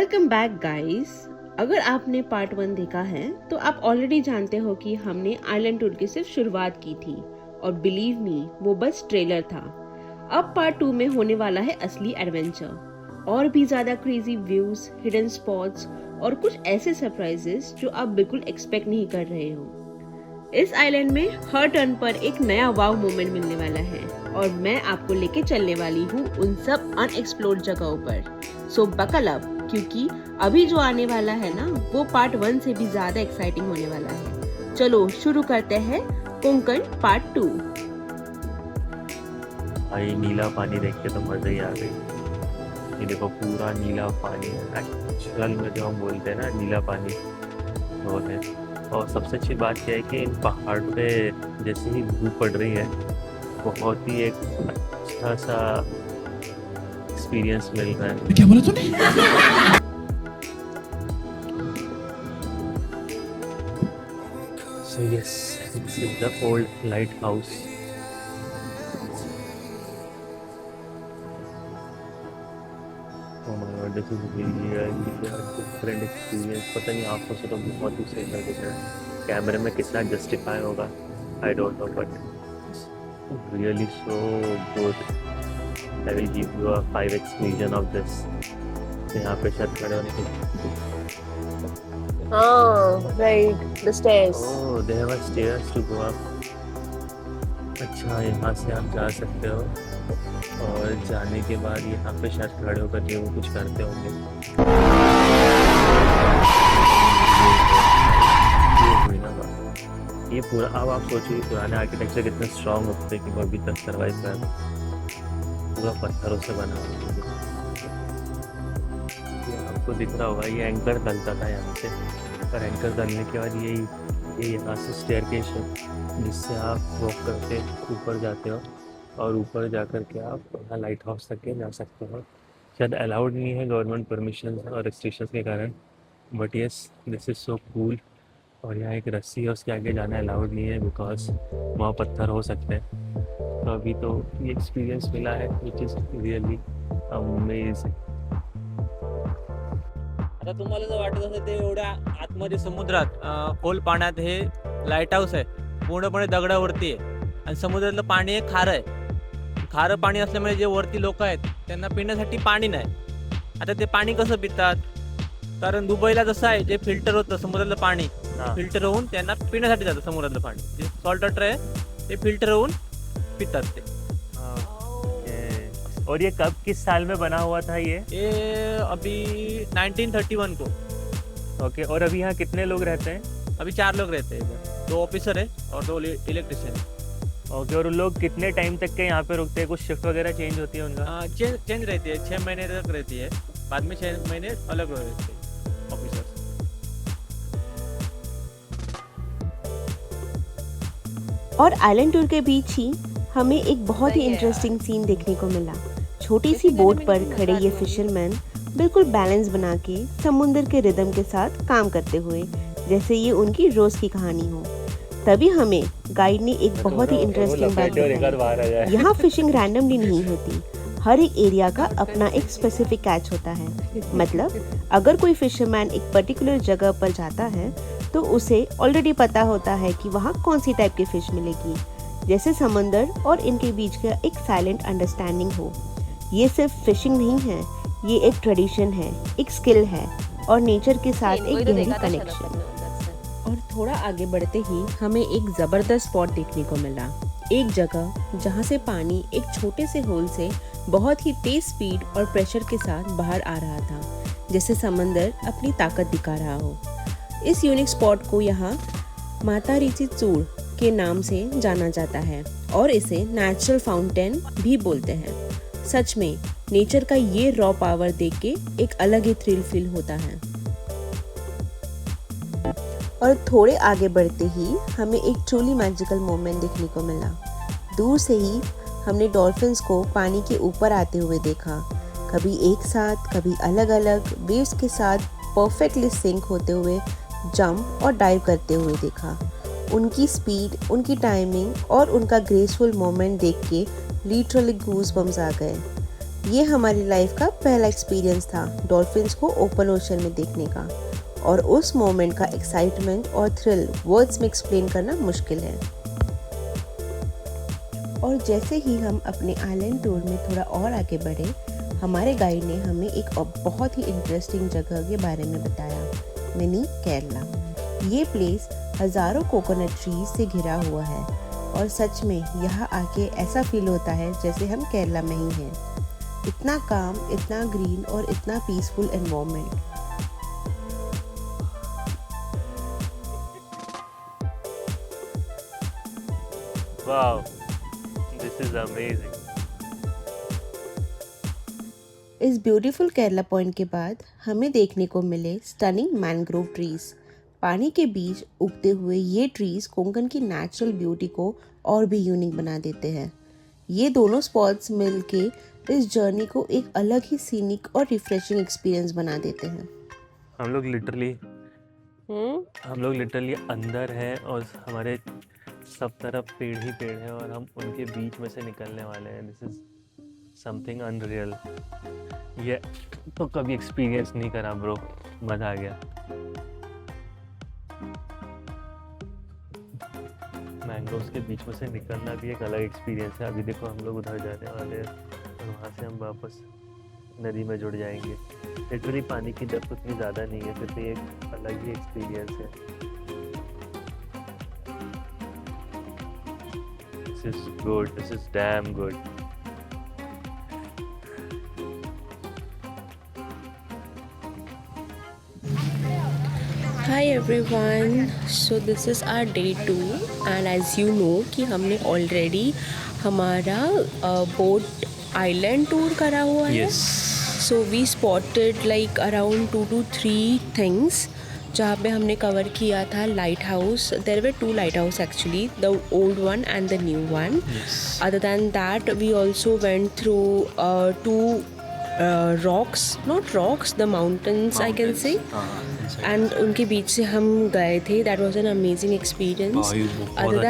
Welcome back guys. अगर आपने part 1 देखा है तो आप ऑलरेडी जानते हो कि हमने आइलैंड टूर की सिर्फ शुरुआत की थी और बिलीव मी वो बस ट्रेलर था। अब पार्ट 2 में होने वाला है असली एडवेंचर और भी ज्यादा क्रेजी व्यूज, हिडन स्पॉट्स और कुछ ऐसे सरप्राइजेस जो आप बिल्कुल एक्सपेक्ट नहीं कर रहे हो। इस आइलैंड में हर टर्न पर एक नया वाव मोमेंट मिलने वाला है और मैं आपको लेके चलने वाली हूँ उन सब अनएक्सप्लोर्ड जगहों पर। सो बकल अप, क्योंकि अभी जो आने वाला है ना वो पार्ट 1 से भी ज्यादा एक्साइटिंग होने वाला है। चलो शुरू करते हैं कोंकण पार्ट 2। भाई नीला पानी देख के तो मजा ही आ गई। ये देखो पूरा नीला पानी एक्चुअल में जो हम बोलते हैं ना नीला पानी वो है। और सबसे अच्छी बात यह है कि इन पहाड़ पे जैसे ही धूप पड़ रही है बहुत ही एक अच्छा सा एक्सपीरियंस मिल रहा है। क्या बोला तूने? So yes, this is the old lighthouse. Oh my god, this is really a different experience. पता नहीं आँखों से तो बहुत ही सही लग रहा है, कैमरे में कितना जस्टिफाई होगा I don't know, but really so good. I will give you a 5x vision of this. यहाँ पे शायद खड़े होने की right, the stairs. Oh, they have a stairs to go up. अच्छा, यहाँ से आप जा सकते हो और जाने के बाद यहाँ पे शायद खड़े होकर के वो कुछ करते होंगे। ये हुई ना बात। ये पूरा अब आप सोचिए पुराने आर्किटेक्चर कितने स्ट्रॉन्ग होते कि वो अभी तक सर्वाइव कर रहे हैं। पूरा पत्थरों से बना हुआ है। ये आपको दिख रहा होगा, ये एंकर डलता था यहाँ से, और एंकर डलने के बाद ये यहाँ से स्टेयरकेस है जिससे आप वॉक करके ऊपर जाते हो और ऊपर जाकर के आप यहाँ लाइट हाउस तक के जा सकते हो। शायद अलाउड नहीं है गवर्नमेंट परमिशन और रिस्ट्रिक्शंस के कारण, but yes this is so cool. और यहाँ एक रस्सी है, उसके आगे जाना अलाउड नहीं है बिकॉज वहाँ पत्थर हो सकते हैं। तो अभी तो ये एक्सपीरियंस मिला है विच इज़ रियली अमेजिंग। आता तुम्हाला जर वाटत असेल ते एवढ्या आतमध्ये समुद्रात खोल पाण्यात हे लाईट हाऊस आहे, पूर्णपणे दगडावरती आहे आणि समुद्रातलं पाणी हे खारं आहे। खारं पाणी असल्यामुळे जे वरती लोक आहेत त्यांना पिण्यासाठी पाणी नाही। आता ते पाणी कसं पितात, कारण दुबईला जसं आहे जे फिल्टर होतं समुद्रातलं पाणी फिल्टर होऊन त्यांना पिण्यासाठी जातं समुद्रातलं पाणी, जे सॉल्ट वॉटर आहे ते फिल्टर होऊन पितात ते। और ये कब किस साल में बना हुआ था ये अभी 1931 को। ओके, और अभी यहाँ कितने लोग रहते हैं? अभी 4 लोग रहते हैं इधर, 2 ऑफिसर है और 2 इलेक्ट्रिशियन है। ओके, और उन लोग कितने टाइम तक के यहाँ पे रुकते हैं? कुछ शिफ्ट वगैरह चेंज होती है उनका? चेंज रहती है, 6 महीने तक रहती है, बाद में 6 महीने अलग हो रहते हैं ऑफिसर। और आइलैंड टूर के बीच ही हमें एक बहुत ही इंटरेस्टिंग सीन देखने को मिला। छोटी सी बोट पर खड़े ये फिशरमैन बिल्कुल बैलेंस बना के समुद्र के रिदम के साथ काम करते हुए, जैसे ये उनकी रोज की कहानी हो। तभी हमें गाइड ने एक बहुत ही इंटरेस्टिंग बात बताई। यहाँ फिशिंग रैंडमली नहीं होती, हर एक एरिया का अपना एक स्पेसिफिक कैच होता है। मतलब अगर कोई फिशरमैन एक पर्टिकुलर जगह पर जाता है तो उसे ऑलरेडी पता होता है कि वहाँ कौन सी टाइप की फिश मिलेगी, जैसे समंदर और इनके बीच का एक साइलेंट अंडरस्टैंडिंग हो। ये सिर्फ फिशिंग नहीं है, ये एक ट्रेडिशन है, एक स्किल है और नेचर के साथ एक गहरी कनेक्शन। और थोड़ा आगे बढ़ते ही हमें एक जबरदस्त स्पॉट देखने को मिला। एक जगह जहाँ से पानी एक छोटे से होल से बहुत ही तेज स्पीड और प्रेशर के साथ बाहर आ रहा था, जैसे समंदर अपनी ताकत दिखा रहा हो। इस यूनिक स्पॉट को यहाँ माता रीची चूड़ के नाम से जाना जाता है और इसे नेचुरल फाउंटेन भी बोलते हैं। सच में नेचर का ये रॉ पावर देख के एक अलग ही थ्रिल फील होता है। और थोड़े आगे बढ़ते ही हमें एक ट्रूली मैजिकल मोमेंट देखने को मिला। दूर से ही हमने डॉल्फिन्स को पानी के ऊपर आते हुए देखा, कभी एक साथ कभी अलग अलग वेव्स के साथ परफेक्टली सिंक होते हुए जंप और डाइव करते हुए देखा। उनकी स्पीड, उनकी टाइमिंग और उनका ग्रेसफुल मोमेंट देख के लिटरली गूज़बम्स आ गए। ये हमारी लाइफ का पहला एक्सपीरियंस था डॉल्फिन्स को ओपन ओशन में देखने का, और उस मोमेंट का एक्साइटमेंट और थ्रिल वर्ड्स में एक्सप्लेन करना मुश्किल है। और जैसे ही हम अपने आइलैंड टूर में थोड़ा और आगे बढ़े, हमारे गाइड ने हमें एक बहुत ही इंटरेस्टिंग जगह के बारे में बताया, मिनी केरला। ये प्लेस हज़ारों कोकोनट ट्रीज से घिरा हुआ है और सच में यहाँ आके ऐसा फील होता है जैसे हम केरला में ही हैं। इतना काम, इतना ग्रीन और इतना peaceful environment. Wow, this is amazing. इस ब्यूटीफुल केरला पॉइंट के बाद हमें देखने को मिले स्टनिंग मैंग्रोव ट्रीज। पानी के बीच उगते हुए ये ट्रीज कोंकण की नेचुरल ब्यूटी को और भी यूनिक बना देते हैं। ये दोनों स्पॉट्स मिलके इस जर्नी को एक अलग ही सीनिक और रिफ्रेशिंग एक्सपीरियंस बना देते हैं। हम लोग लिटरली अंदर हैं और हमारे सब तरफ पेड़ ही पेड़ है और हम उनके बीच में से निकलने वाले हैं। This is something unreal. ये तो कभी एक्सपीरियंस नहीं करा ब्रो, मज़ा आ गया। मैंग्रोव्स के बीच में से निकलना भी एक अलग एक्सपीरियंस है। अभी देखो हम लोग उधर जाने वाले हैं और वहाँ से हम वापस नदी में जुड़ जाएंगे। लिटरली पानी की डेप्थ उतनी ज़्यादा नहीं है, फिर भी एक अलग ही एक्सपीरियंस है। This is good. This is damn good. Hi everyone. So this is our day 2 and as you know कि हमने already हमारा boat island tour करा हुआ है। So we spotted like around 2 to 3 things जहाँ पे हमने कवर किया था lighthouse. There were 2 lighthouse actually, the old one and the new one. Other than that we also went through 2 rocks, not rocks, the mountains I can say, and उनके बीच से हम गए थे। That was an amazing experience. Other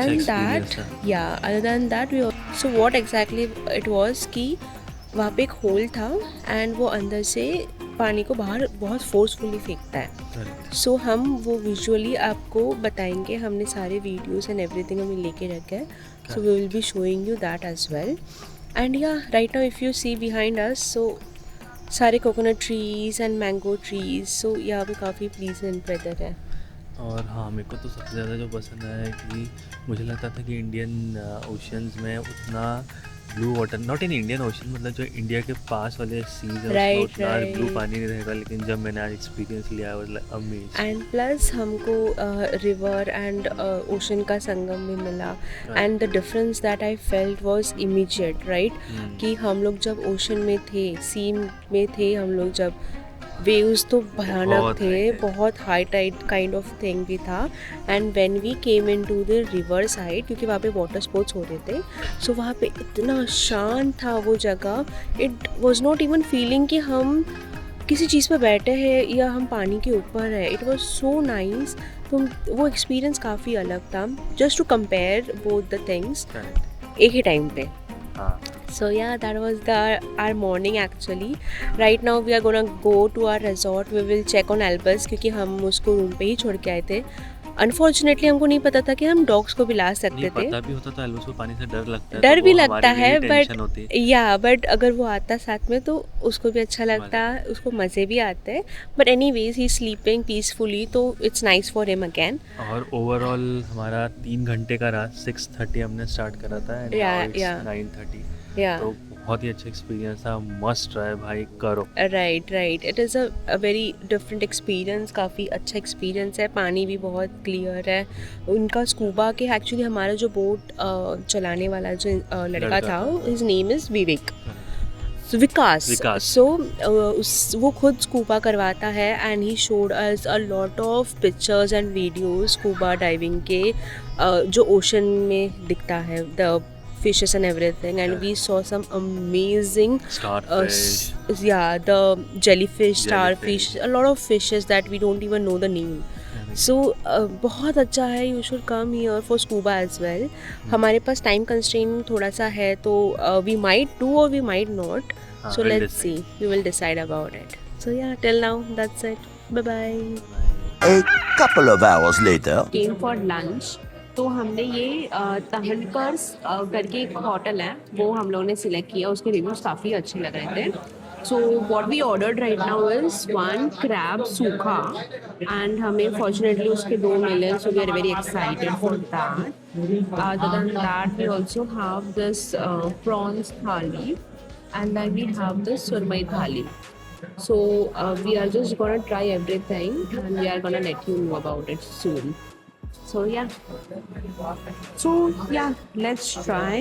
than that we saw what exactly it was कि वहाँ पे एक होल था एंड वो अंदर से पानी को बाहर बहुत फोर्सफुली फेंकता है। सो हम वो विजुअली आपको बताएंगे। हमने सारे वीडियोस एंड एवरीथिंग हमें लेके रखा है, so we will be showing you that as well. And yeah right now if you see behind us, so सारे coconut trees and mango trees. So यहाँ पे काफ़ी प्लीजेंट वेदर है। और हाँ, मेरे को तो सबसे ज़्यादा जो पसंद आया है कि मुझे लगता था कि इंडियन ओशंस में उतना blue water, not in Indian ocean, मतलब जो इंडिया के पास वाले सीज हैं उसमें उतना ब्लू पानी नहीं रहेगा, लेकिन जब मैंने आज एक्सपीरियंस लिया है वाज अमेजिंग। एंड प्लस हमको रिवर एंड ओशन का संगम भी मिला and the difference that I felt was immediate, right? कि हम लोग जब ओशन में थे, सी में थे हम लोग, जब वेव्स तो भयानक थे, बहुत high tide kind of thing भी था। And when we came into the river side, क्योंकि वहाँ पे वाटर स्पोर्ट्स हो रहे थे, सो वहाँ पे इतना शांत था वो जगह। It was not even feeling कि हम किसी चीज़ पे बैठे हैं या हम पानी के ऊपर है। It was so nice. तो वो एक्सपीरियंस काफ़ी अलग था, just to compare both the things एक ही टाइम पे। So yeah, that was our morning actually. Right now we are gonna go to our resort. We will check on Albus क्योंकि हम उसको रूम पे ही छोड़ के आए थे। Unfortunately हमको नहीं पता था कि हम डॉग्स को भी ला सकते थे। पता भी होता तो एल्बस को पानी से डर लगता है, डर तो भी लगता है, बट अगर वो आता साथ में तो उसको भी अच्छा लगता, उसको मज़े भी आते हैं। But anyways he sleeping peacefully, तो it's nice for him again. और ओवरऑल हमारा 3 घंटे का रहा। 6:30 हमने स्टार्ट करा था एंड 9:30। तो बहुत ही अच्छा एक्सपीरियंस था, मस्ट ट्राई भाई, करो। Right, it is a very different experience, काफ़ी अच्छा एक्सपीरियंस है। पानी भी बहुत क्लियर है। उनका स्कूबा के एक्चुअली हमारा जो बोट चलाने वाला जो लड़का था, हिज नेम इज़ विकास। सो वो खुद स्कूबा करवाता है and he showed us a lot of pictures and videos scuba diving के, जो ओशन में दिखता है, the fishes and everything, and we saw some amazing starfish, the jellyfish, starfish, a lot of fishes that we don't even know the name. So बहुत अच्छा है, you should come here for scuba as well. हमारे पास time constraint थोड़ा सा है, तो we might do और we might not, so we'll let's see, we will decide about it. So yeah till now that's it, bye bye. A couple of hours later. Came for lunch. तो हमने ये तहलकर्स करके एक hotel है, वो हम लोगों ने सिलेक्ट किया, उसके रिव्यूज काफ़ी अच्छे लग रहे थे। So what we ordered right now is 1 crab sukha, and हमें फॉर्चुनेटली उसके 2 मिले, so we are very excited for that. Other then that we also have this prawns thali, and then we have the surmai thali. So we are just gonna try everything, and we are gonna let you know about it soon. So yeah, let's try.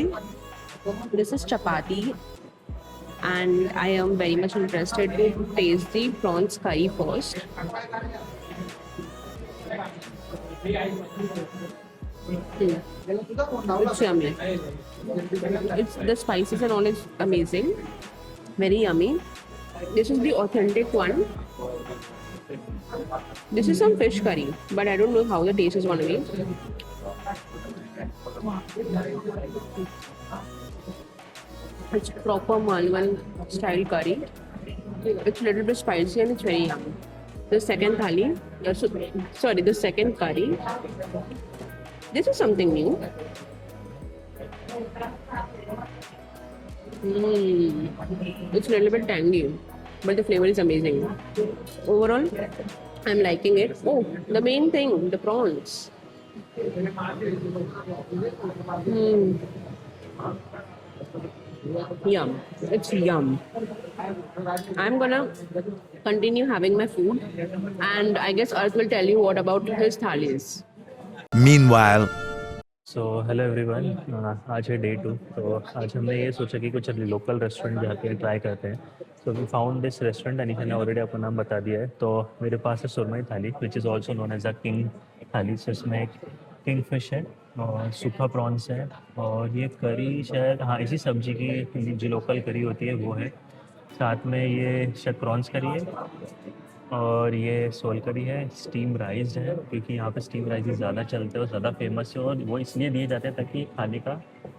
This is chapati, and I am very much interested to taste the prawns curry first. It's yummy. It's the spices and all is amazing, very yummy. This is the authentic one. This is some fish curry, but I don't know how the taste is gonna be. It's proper Malwan style curry. It's a little bit spicy and it's very yummy. The second thali, the second curry. This is something new. It's a little bit tangy, but the flavor is amazing. Overall, I'm liking it. Oh, the main thing, the prawns. Yum. It's yum. I'm gonna continue having my food, and I guess Arth will tell you what about his thalis. Meanwhile. So hello everyone, आज है day 2। तो आज हमने ये सोचा कि कुछ local restaurant जाके ट्राई करते हैं। So we found this restaurant, Anisha ने ऑलरेडी आपको नाम बता दिया है। तो मेरे पास है surmai thali, which is also known as a king thali. So इसमें एक किंग फिश है और सूखा प्रॉन्स है, और ये करी शायद, हाँ, इसी सब्जी की जो लोकल करी होती है वो है। साथ में ये शायद प्रॉन्स करी है, और ये सोल करी है, स्टीम राइस है, क्योंकि यहाँ पे स्टीम राइस ज़्यादा चलते हैं और ज़्यादा फेमस है, और वो इसलिए दिए जाते हैं ताकि खाने का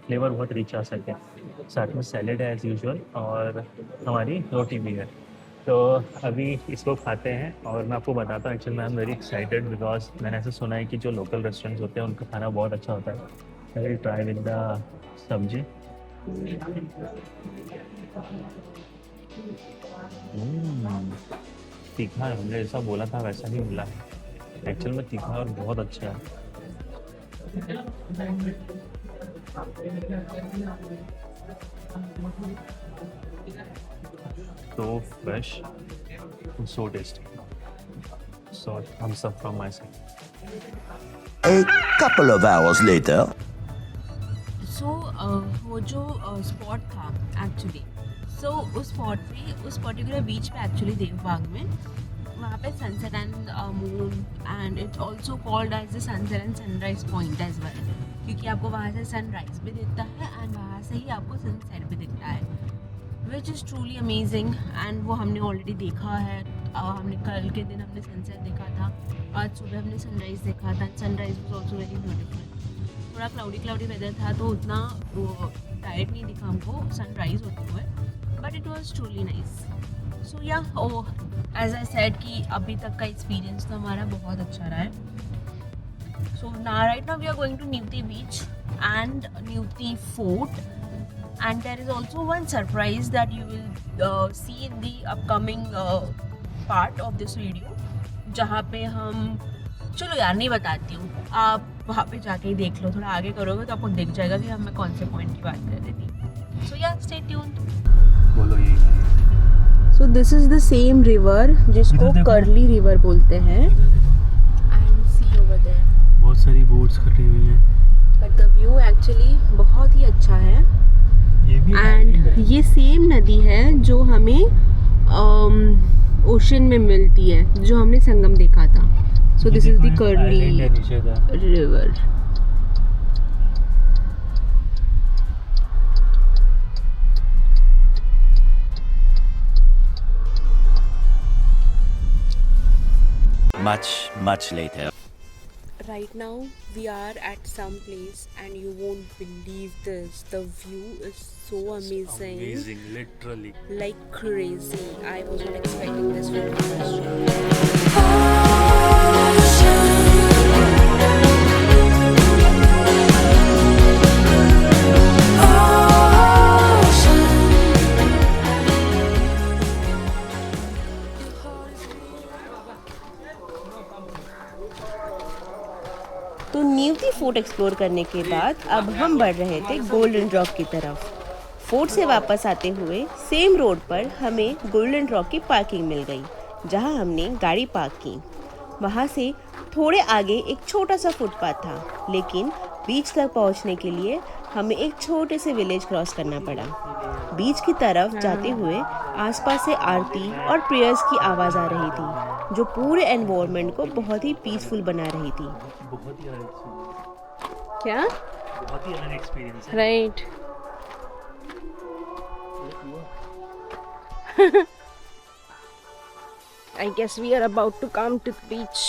फ्लेवर बहुत रिच आ सके। साथ में सैलेड है एज़ यूजुअल, और हमारी रोटी भी है। तो अभी इसको खाते हैं, और मैं आपको बताता हूँ, एक्चुअली मैं एम वेरी एक्साइटेड बिकॉज मैंने ऐसा सुना है कि जो लोकल रेस्टोरेंट्स होते हैं उनका खाना बहुत अच्छा होता है। I will try with the सब्जी। तीखा है, हमने जैसा बोला था वैसा ही मिला है। एक्चुअल में तीखा और बहुत अच्छा है। So fresh and so tasty. So thumbs up from my side. A couple of hours later. So वो जो स्पॉट था एक्चुअली, सो उस स्पॉट पे, उस पर्टिकुलर बीच पे एक्चुअली देवबाग में, वहाँ पे sunset and moon, and it's also called as the sunset and sunrise point as well, क्योंकि आपको वहाँ से सनराइज भी दिखता है एंड वहाँ से ही आपको सनसेट भी दिखता है, which is truly amazing. And वो हमने ऑलरेडी देखा है। हमने कल के दिन हमने सनसेट देखा था, आज सुबह हमने सनराइज़ देखा था। Sunrise was also very beautiful. थोड़ा क्लाउडी वेदर था, तो उतना वो डायरेक्ट नहीं दिखा हमको सनराइज होते हुए, but it was truly nice. So yeah, as I said कि अभी तक का एक्सपीरियंस तो हमारा बहुत अच्छा रहा है। So right now we are going to Nivti beach and Nivti fort, and there is also one surprise that you will see in the upcoming part of this video, जहाँ पे हम, चलो यार नहीं बताती हूँ, आप वहाँ पे जाके ही देख लो। थोड़ा आगे करोगे तो आपको दिख जाएगा कि हम कौन से पॉइंट की बात कर रही थी। सो या, स्टे ट्यून्ड। बोलो यही। So this is the same river जिसको कर्ली रिवर बोलते हैं, एंड सी ओवर देयर बहुत सारी बोट्स खड़ी हुई हैं, बट द व्यू एक्चुअली बहुत ही अच्छा है। एंड ये सेम नदी है जो हमें ओशन में मिलती है, जो हमने संगम देखा था। So this is the curly river. Much later. Right now we are at some place and you won't believe this. The view is so amazing. Amazing, literally. Like crazy. I was not expecting this from the first show. तो न्यूटी fort explore करने के बाद अब हम बढ़ रहे थे golden rock की तरफ। फोर्ट से वापस आते हुए सेम रोड पर हमें गोल्डन रॉक की पार्किंग मिल गई, जहां हमने गाड़ी पार्क की। वहां से थोड़े आगे एक छोटा सा फुटपाथ था, लेकिन बीच तक पहुंचने के लिए हमें एक छोटे से विलेज क्रॉस करना पड़ा। बीच की तरफ जाते हुए आसपास से आरती और प्रेयर्स की आवाज़ आ रही थी, जो पूरे एनवायरनमेंट को बहुत ही पीसफुल बना रही थी। बहुत ही अलग experience, क्या? बहुत ही अलग एक्सपीरियंस है। Right. I guess we are about to come to the beach.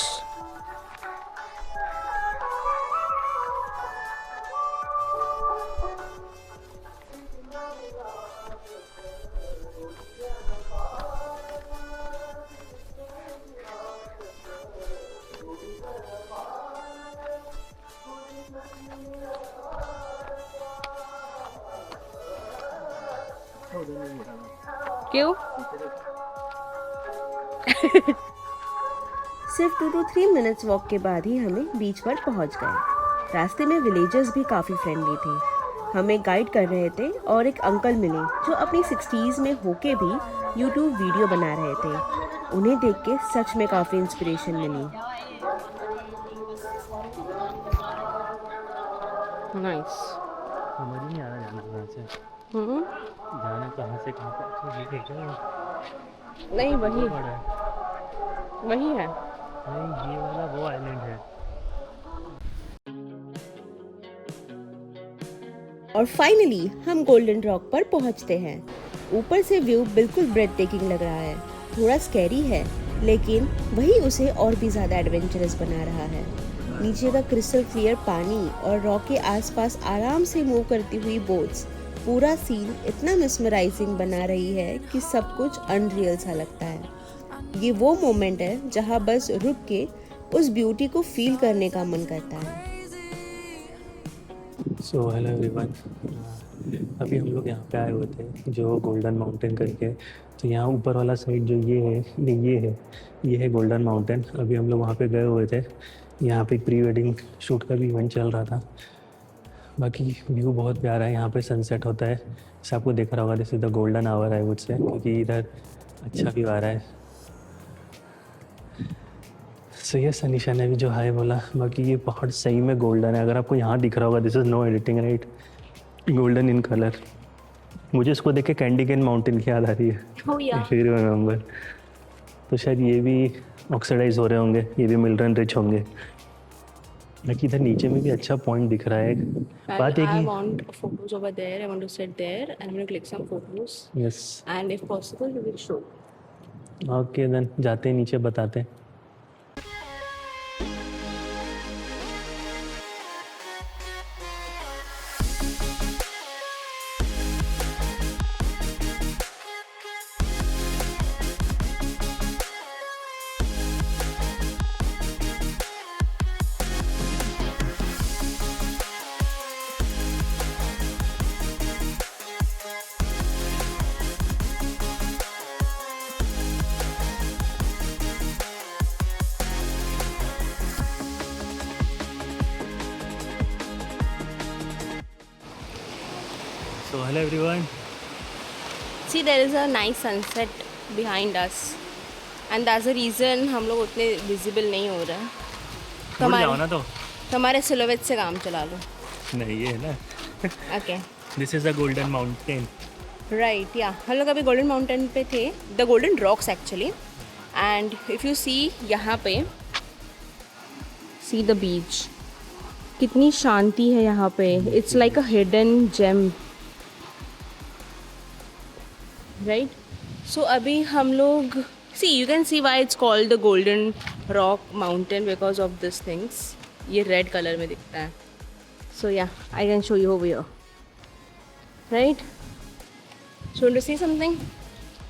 क्यों? सिर्फ 2 to 3 मिनट्स वॉक के बाद ही हमें बीच पर पहुंच गए। रास्ते में विलेजर्स भी काफ़ी फ्रेंडली थे, हमें गाइड कर रहे थे और एक अंकल मिले जो अपनी 60s में होके भी यूट्यूब वीडियो बना रहे थे। उन्हें देख के सच में काफ़ी इंस्पिरेशन मिली। Nice. समझ ही नहीं आ रहा जाना कहाँ से, हम्म. जाना कहाँ से कहाँ पे। अच्छा ये क्या है? नहीं वही वो बड़ा है। वही है. नहीं ये वाला वो आइलैंड है। और फाइनली हम गोल्डन रॉक पर पहुंचते हैं। ऊपर से व्यू बिल्कुल ब्रेथ टेकिंग लग रहा है, थोड़ा स्कैरी है, लेकिन वही उसे और भी ज़्यादा एडवेंचरस बना रहा है। नीचे का क्रिस्टल क्लियर पानी और रॉक के आसपास आराम से मूव करती हुई बोट्स, पूरा सीन इतना मिसमराइजिंग बना रही है कि सब कुछ अनरियल सा लगता है। ये वो मोमेंट है जहाँ बस रुक के उस ब्यूटी को फील करने का मन करता है। सो हेलो एवरीवन, अभी हम लोग यहाँ पे आए हुए थे जो गोल्डन माउंटेन करके। तो यहाँ ऊपर वाला साइड जो ये है गोल्डन माउंटेन। अभी हम लोग वहाँ पे गए हुए थे। यहाँ पे प्री वेडिंग शूट का भी इवेंट चल रहा था। बाकी व्यू बहुत प्यारा है, यहाँ पे सनसेट होता है, जैसे आपको दिख रहा होगा। This is the golden hour I would say, क्योंकि इधर अच्छा व्यू आ रहा है। सो ये अनीशा ने भी जो हाय बोला। बाकी ये पहाड़ सही में गोल्डन है, अगर आपको यहाँ दिख रहा होगा, this is no editing right, golden in colour. मुझे इसको देख के कैंडी केन माउंटेन की याद आ रही है। Oh yeah. If you remember. तो शायद ये भी ऑक्सीडाइज हो रहे होंगे, ये भी मिनरल रिच होंगे। बाकी इधर नीचे में भी अच्छा पॉइंट दिख रहा है। बात है I कि want photos over there. I want to sit there and I'm going to click some photos. Yes And if possible, we will show. Okay then जाते हैं नीचे, बताते हैं। So hello everyone. See, there is a nice sunset behind us. And that's the reason हम लोग उतने visible नहीं हो रहे हैं. मुड़ जाओ ना तो। तुम्हारे सिलोवेट से काम चला लो. नहीं ये है ना, Okay. This is the golden mountain. Right, yeah. हम लोग अभी गोल्डन माउंटेन पे थे. The golden rocks actually. And if you see यहाँ पे, see the beach. कितनी शांति है यहाँ पे. It's like a hidden gem. Right? So अभी हम लोग, see you can see why it's called the golden rock mountain because of these things. ये रेड कलर में दिखता है. So yeah, I can show you over here. Right? So want to say something?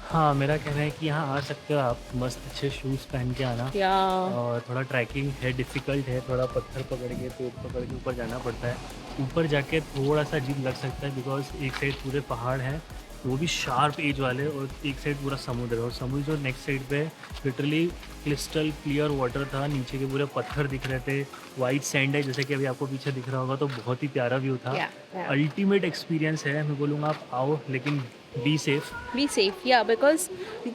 हाँ, मेरा कहना है कि यहाँ आ सकते हो आप, मस्त अच्छे शूज़ पहन के आना. Yeah. और थोड़ा ट्रैकिंग है, डिफ़िकल्ट है, थोड़ा पत्थर पकड़ के पेड़ पकड़ के ऊपर जाना पड़ता है. ऊपर जाके थोड़ा सा अजीब लग सकता है बिकॉज एक साइड पूरे पहाड़ हैं, वो भी शार्प एज वाले, और एक साइड पूरा समुद्र है. और समुद्र जो नेक्स्ट साइड पे लिटरली क्रिस्टल क्लियर वाटर था, नीचे के पूरे पत्थर दिख रहे थे, वाइट सैंड है जैसे कि अभी आपको पीछे दिख रहा होगा, तो बहुत ही प्यारा व्यू था. Yeah. अल्टीमेट एक्सपीरियंस है, मैं बोलूँगा आप आओ, लेकिन बी सेफ. बी सेफ या बिकॉज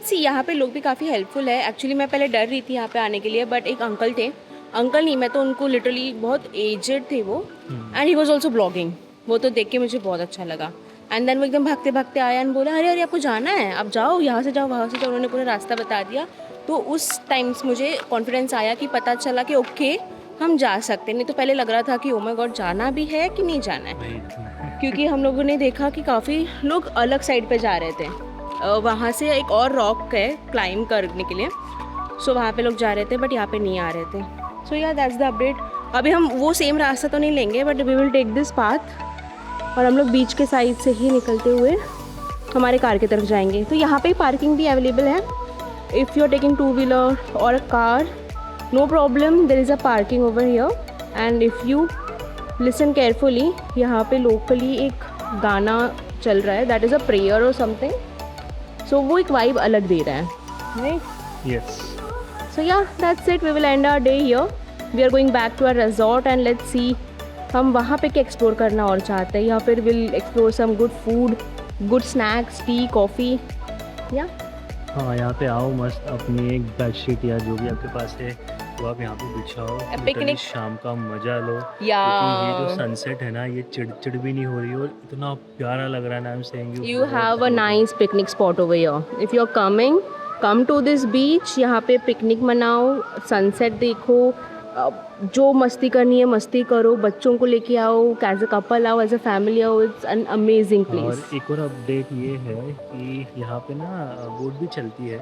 सी यहाँ पे लोग भी काफ़ी हेल्पफुल है. एक्चुअली मैं पहले डर रही थी यहाँ पे आने के लिए, बट एक अंकल थे, अंकल नहीं मैं तो उनको लिटरली, बहुत एजेड थे वो, and he was also blogging. वो तो देख के मुझे बहुत अच्छा लगा. एंड देन वो एकदम भागते भागते आया एंड बोला अरे अरे आपको जाना है, आप जाओ, यहाँ से जाओ, वहाँ से जाओ. उन्होंने पूरा रास्ता बता दिया. तो उस टाइम्स मुझे कॉन्फिडेंस आया कि पता चला कि ओके हम जा सकते. नहीं तो पहले लग रहा था कि ओ माय गॉड जाना भी है कि नहीं जाना है, क्योंकि हम लोगों ने देखा कि काफ़ी लोग अलग साइड पे जा रहे थे. वहाँ से एक और रॉक है क्लाइंब करने के लिए, सो वहाँ पे लोग जा रहे थे, बट यहाँ पे नहीं आ रहे थे. सो या दैट्स द अपडेट. अभी हम वो सेम रास्ता तो नहीं लेंगे, but we will take this path, और हम लोग बीच के साइड से ही निकलते हुए हमारे कार की तरफ जाएंगे. तो यहाँ पे पार्किंग भी अवेलेबल है. If you are taking 2-wheeler और a car, no problem, there is a parking over here. And if you listen carefully, यहाँ पे लोकली एक गाना चल रहा है, दैट इज़ अ प्रेयर और समथिंग. सो वो एक वाइब अलग दे रहा है, right? Yes. So yeah, that's it. We will end our day here. We are going back to our resort and let's see हम वहाँ पे क्या एक्सप्लोर करना और चाहते हैं, या फिर will explore some good food, good snacks, tea, coffee. या हाँ, यहाँ पे आओ, मस्त अपनी एक बेडशीट या जो भी आपके पास है वो आप यहाँ पे बिछाओ, पिकनिक, शाम का मजा लो. या क्योंकि ये जो सनसेट है ना, ये चिड़चिड़ भी नहीं हो रही और इतना प्यारा लग रहा है ना. I am saying you have a nice picnic spot over here. If you are coming, come to this beach. यहाँ पे पिकनिक मनाओ, सनसेट देखो, जो मस्ती करनी है मस्ती करो, बच्चों को लेके आओ, एज अ कपल आओ, एज अ फैमिली आओ. It's an amazing place. और एक और अपडेट ये है कि यहाँ पे ना बोट भी चलती है,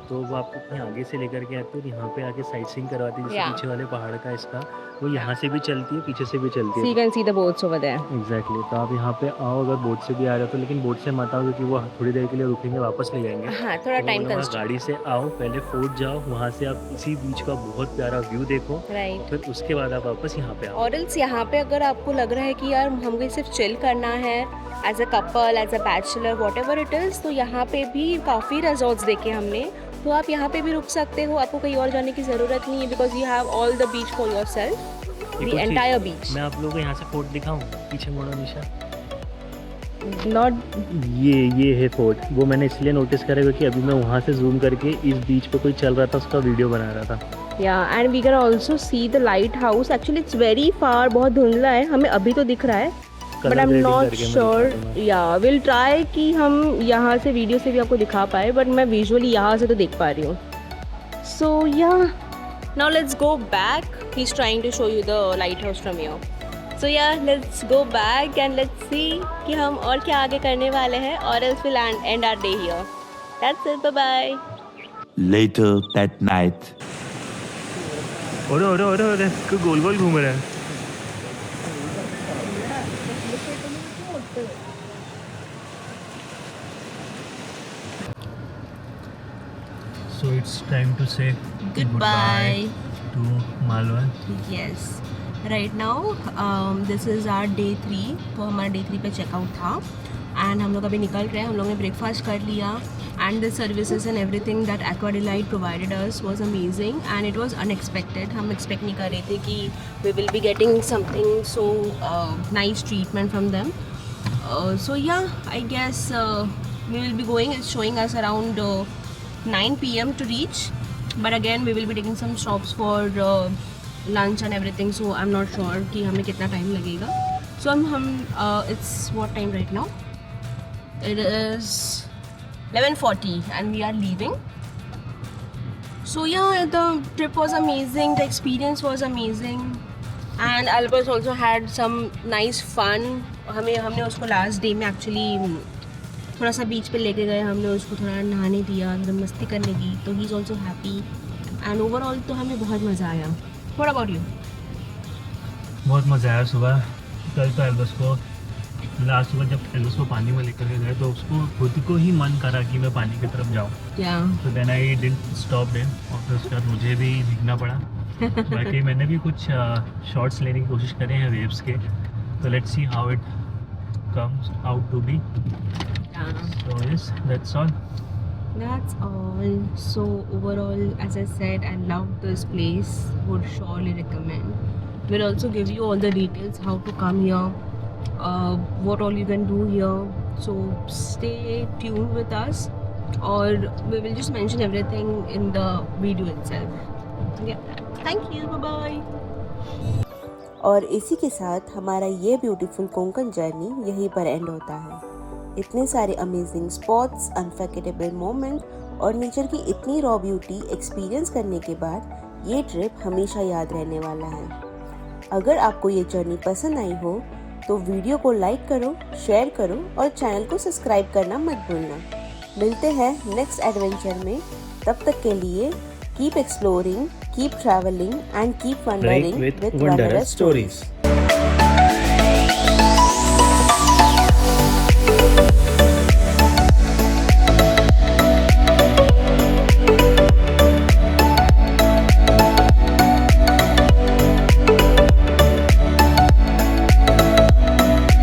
तो वो आपको कहीं आगे से लेकर के आते हैं और यहाँ पे आके साइट सीइंग करवाती है. जैसे Yeah. पीछे वाले पहाड़ का इसका, वो यहाँ से भी चलती है, पीछे से भी चलती So है. you can see the boats over there. Exactly. तो आप यहाँ पे आओ, अगर बोट से भी आ रहे हो तो, लेकिन बोट से मत आओ क्योंकि वो थोड़ी देर के लिए रुकेंगे, वापस ले जाएंगे. हाँ, थोड़ा तो टाइम बोलूँगा कंस्ट्रेंट. गाड़ी से आओ, पहले फोर्ट जाओ, वहाँ से आप इसी बीच का बहुत प्यारा व्यू देखो, राइट. फिर उसके बाद आप वापस यहाँ पे आओ. और एल्स यहाँ पे अगर आपको लग रहा है कि यार हमको सिर्फ चिल करना है as a couple, as a bachelor, whatever it is, तो यहाँ पे भी काफ़ी रिजॉर्ट्स देखे हमने, तो आप यहाँ पे भी रुक सकते हो. आपको कहीं और जाने की ज़रूरत नहीं है, because you have all the beach for your self, एक द और चीज़, एंटायर बीच. मैं आप लोगों को यहाँ से फोर्ट दिखाऊँ, पीछे मोड़ो निशा. नॉट ये है फोर्ट. वो मैंने इसलिए नोटिस करा क्योंकि अभी मैं वहाँ से जूम करके इस बीच पे कोई चल रहा था, उसका वीडियो बना रहा था. Yeah and we can also see the lighthouse. Actually it's very far, बहुत धुंधला है, हमें अभी तो दिख रहा है, but I am not sure. Yeah will try कि हम यहाँ से वीडियो से भी आपको दिखा पाए, बट मैं विजुअली यहाँ से तो देख पा रही हूँ. So yeah now let's go back. He is trying to show you the lighthouse from here. So yeah let's go back and let's see कि हम और क्या आगे करने वाले हैं, और else will end our day here. That's it, bye bye. Later that night. अरे गोल गोल घूम रहा है. So it's time to say Goodbye. to Malwa. Yes. Right now this is our day 3. तो हमारा day 3 पे चेकआउट था एंड हम लोग अभी निकल रहे हैं. हम लोग ने ब्रेकफास्ट कर लिया and the services and everything that Aqua Delight provided us was amazing and it was unexpected. हम एक्सपेक्ट नहीं कर रहे थे कि we will be getting something so nice treatment from them. So yeah, I guess we will be going. It's showing us around 9 PM to reach, but again we will be taking some stops for lunch and everything, so I'm not sure कि हमें कितना time लगेगा. So हम it's what time right now? It is 11:40 and we are leaving. So yeah, the trip was amazing, the experience was amazing. And Albert also had some nice fun. हमने उसको last day में actually थोड़ा सा बीच पे लेके गए, हमने उसको थोड़ा नहाने दिया, थोड़ा मस्ती करने दी, तो he is also happy and overall तो हमें बहुत मज़ा आया. What about you? बहुत मज़ा आया सुबह। कल तो एल्बस को लास्ट सुबह जब एल्बस को पानी में लेकर के गए तो उसको खुद को ही मन करा कि मैं पानी की तरफ जाऊँ। तो then I didn't stop them और फिर उसके बाद मुझे भी भीगना पड़ा। बाकी मैंने भी कुछ शॉट्स लेने की कोशिश करे हैं वेव्स के, तो let's see how it comes out to be. So yes that's all. That's all. So overall, as I said, I love this place. Would surely recommend. We'll also give you all the details how to come here, what all you can do here. So stay tuned with us, or we will just mention everything in the video itself. Yeah. Thank you. Bye bye. और इसी के साथ हमारा ये beautiful Konkan journey यहीं पर and होता है। इतने सारे अमेजिंग स्पॉट्स, अनफॉरगेटेबल मोमेंट और नेचर की इतनी रॉ ब्यूटी एक्सपीरियंस करने के बाद ये ट्रिप हमेशा याद रहने वाला है। अगर आपको ये जर्नी पसंद आई हो तो वीडियो को लाइक करो, शेयर करो और चैनल को सब्सक्राइब करना मत भूलना। मिलते हैं नेक्स्ट एडवेंचर में, तब तक के लिए keep exploring, keep travelling and keep wondering with wondrous stories.